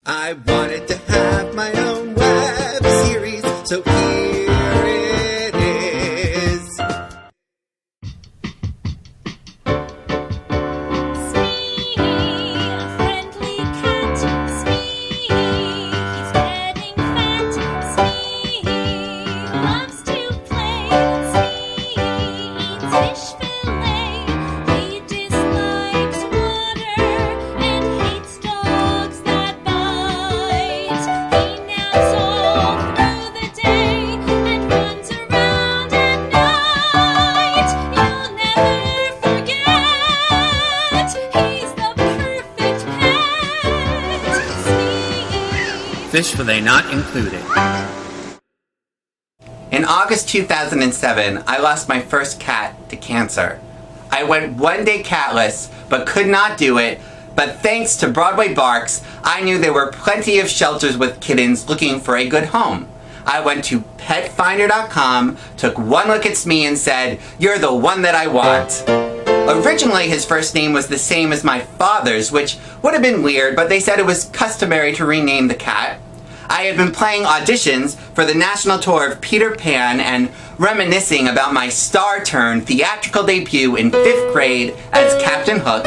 I wanted to have my own web series, so here it is. Smee, a friendly cat. Smee, he's getting fat. Smee, loves to play. Smee, eats fish fillet. He dislikes water and hates dogs that bite. He naps all through the day and runs around at night. You'll never forget, he's the perfect pet. Smee. Fish fillet not included. In August 2007, I lost my first cat to cancer. I went one day catless, but could not do it. But thanks to Broadway Barks, I knew there were plenty of shelters with kittens looking for a good home. I went to petfinder.com, took one look at Smee and said, "You're the one that I want." Originally, his first name was the same as my father's, which would have been weird, but they said it was customary to rename the cat. I had been playing auditions for the national tour of Peter Pan and reminiscing about my star-turned theatrical debut in 5th grade as Captain Hook,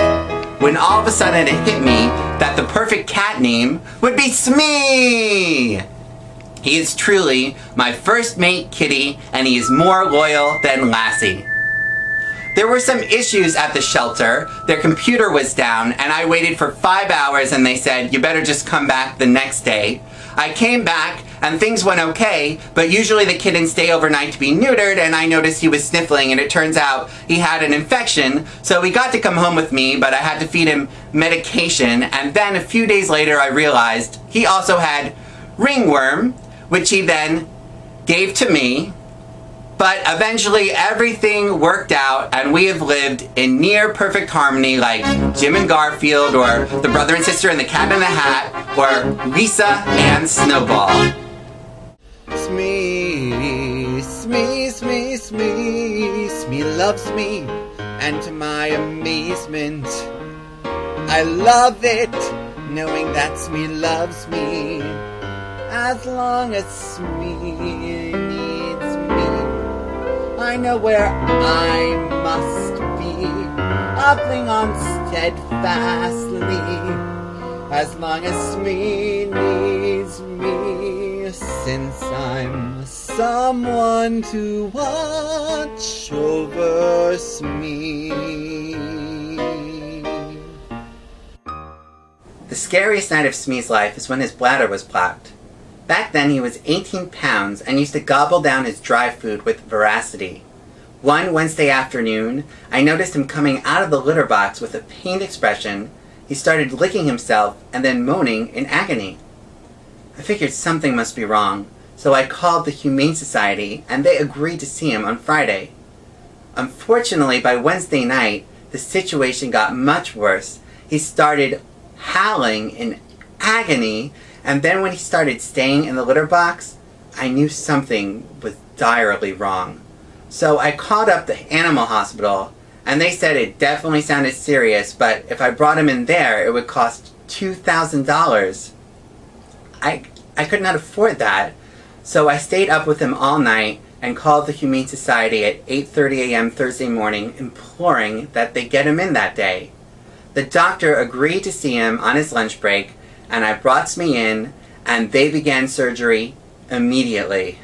when all of a sudden it hit me that the perfect cat name would be Smee! He is truly my first mate kitty, and he is more loyal than Lassie. There were some issues at the shelter. Their computer was down, and I waited for 5 hours, and they said, "You better just come back the next day." I came back, and things went okay, but usually the kittens stay overnight to be neutered, and I noticed he was sniffling, and it turns out he had an infection, so he got to come home with me, but I had to feed him medication, and then a few days later I realized he also had ringworm, which he then gave to me. But eventually everything worked out, and we have lived in near perfect harmony like Jim and Garfield, or the brother and sister in the Cat in the Hat, or Lisa and Snowball. Smee, Smee, Smee, Smee, Smee loves me, and to my amazement, I love it, knowing that Smee loves me, as long as Smee needs me. I know where I must be. I'll cling on steadfastly, as long as Smee needs me, since I'm someone to watch over Smee. The scariest night of Smee's life is when his bladder was plaqued. Back then he was 18 pounds and used to gobble down his dry food with voracity. One Wednesday afternoon, I noticed him coming out of the litter box with a pained expression. He started licking himself and then moaning in agony. I figured something must be wrong, so I called the Humane Society and they agreed to see him on Friday. Unfortunately, by Wednesday night, the situation got much worse. He started howling in agony, and then when he started staying in the litter box, I knew something was direly wrong. So I called up the animal hospital, and they said it definitely sounded serious, but if I brought him in there, it would cost $2,000. I could not afford that, so I stayed up with him all night and called the Humane Society at 8:30 a.m. Thursday morning, imploring that they get him in that day. The doctor agreed to see him on his lunch break, and I brought Smee in, and they began surgery immediately.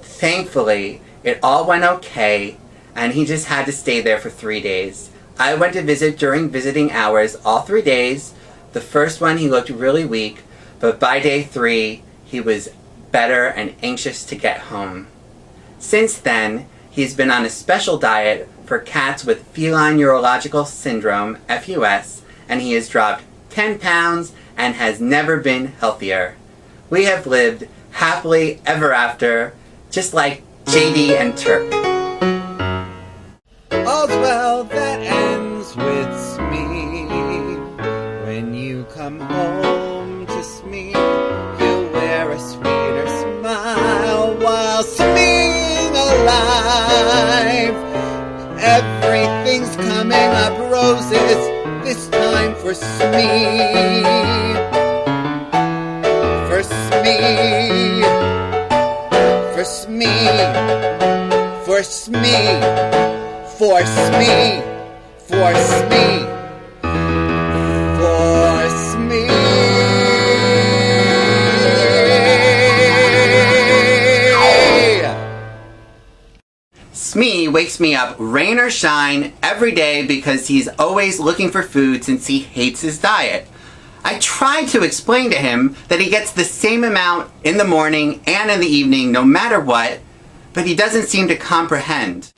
Thankfully, it all went okay, and he just had to stay there for 3 days. I went to visit during visiting hours all 3 days. The first one he looked really weak, but by day 3, he was better and anxious to get home. Since then, he's been on a special diet for cats with feline neurological syndrome, FUS, and he has dropped 10 pounds and has never been healthier. We have lived happily ever after, just like JD and Turk. All's well that ends with Smee. When you come home to Smee, he'll wear a sweeter smile while Smeeing alive. Everything's coming up roses this time for Smee. Smee, for Smee, for Smee, for Smee. Smee wakes me up rain or shine every day because he's always looking for food since he hates his diet. I try to explain to him that he gets the same amount in the morning and in the evening no matter what, but he doesn't seem to comprehend.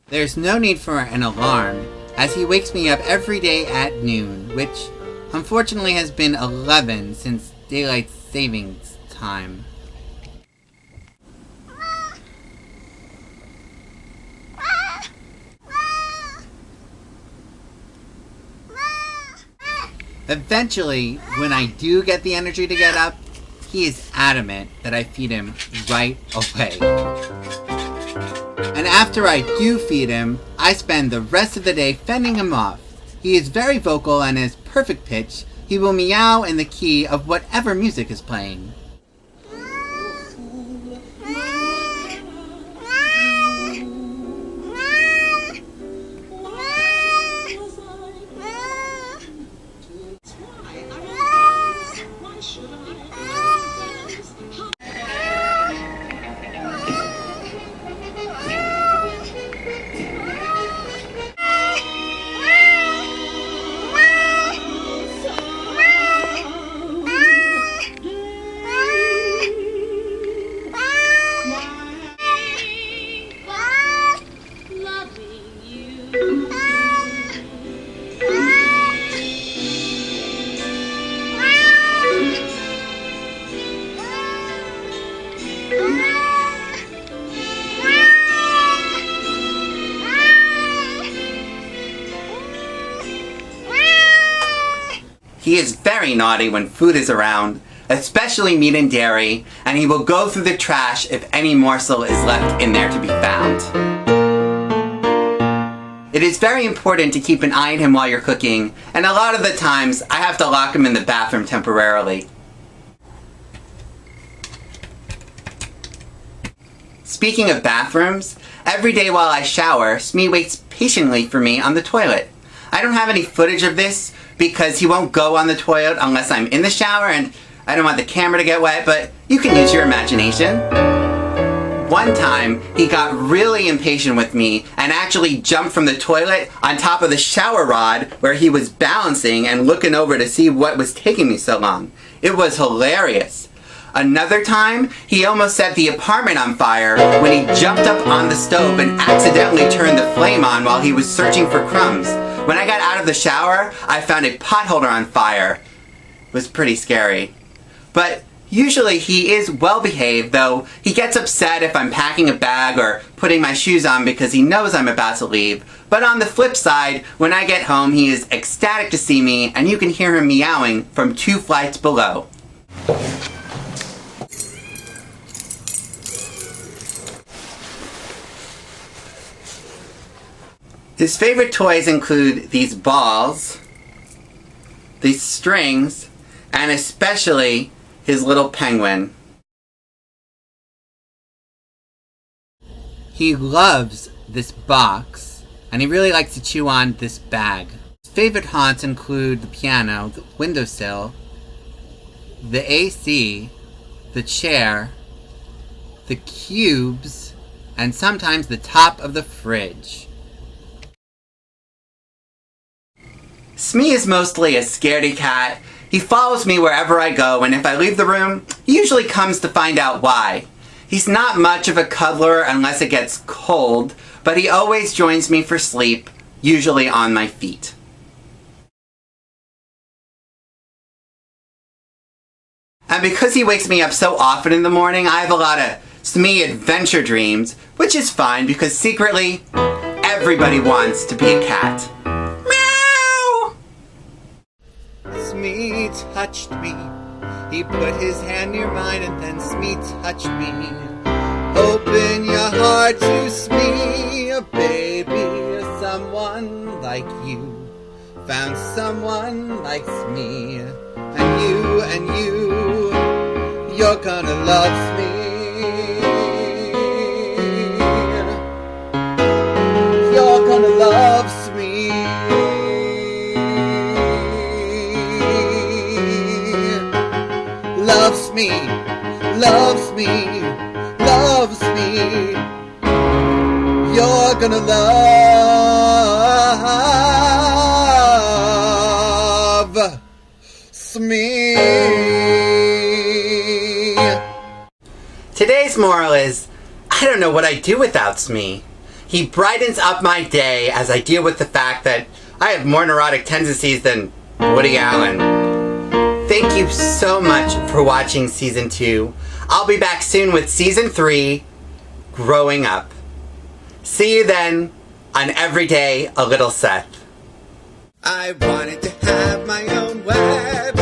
There's no need for an alarm, as he wakes me up every day at noon, which unfortunately has been 11 since daylight savings time. Eventually, when I do get the energy to get up, he is adamant that I feed him right away. And after I do feed him, I spend the rest of the day fending him off. He is very vocal and is perfect pitch. He will meow in the key of whatever music is playing. He is very naughty when food is around, especially meat and dairy, and he will go through the trash if any morsel is left in there to be found. It is very important to keep an eye on him while you're cooking, and a lot of the times I have to lock him in the bathroom temporarily. Speaking of bathrooms, every day while I shower, Smee waits patiently for me on the toilet. I don't have any footage of this because he won't go on the toilet unless I'm in the shower and I don't want the camera to get wet, but you can use your imagination. One time, he got really impatient with me and actually jumped from the toilet on top of the shower rod where he was balancing and looking over to see what was taking me so long. It was hilarious. Another time, he almost set the apartment on fire when he jumped up on the stove and accidentally turned the flame on while he was searching for crumbs. When I got out of the shower, I found a pot holder on fire. It was pretty scary. But usually he is well behaved, though he gets upset if I'm packing a bag or putting my shoes on because he knows I'm about to leave. But on the flip side, when I get home, he is ecstatic to see me, and you can hear him meowing from 2 flights below. His favorite toys include these balls, these strings, and especially his little penguin. He loves this box, and he really likes to chew on this bag. His favorite haunts include the piano, the windowsill, the AC, the chair, the cubes, and sometimes the top of the fridge. Smee is mostly a scaredy cat. He follows me wherever I go, and if I leave the room, he usually comes to find out why. He's not much of a cuddler unless it gets cold, but he always joins me for sleep, usually on my feet. And because he wakes me up so often in the morning, I have a lot of Smee adventure dreams, which is fine because secretly, everybody wants to be a cat. Smee touched me. He put his hand near mine and then Smee touched me. Open your heart to Smee, baby. Someone like you found someone like Smee. And you're gonna love Smee. loves me, loves me, loves me. You're gonna love Smee. Today's moral is, I don't know what I'd do without Smee. He brightens up my day as I deal with the fact that I have more neurotic tendencies than Woody Allen. Thank you so much for watching Season 2. I'll be back soon with Season 3, Growing Up. See you then on Every Day a Little Seth. I wanted to have my own web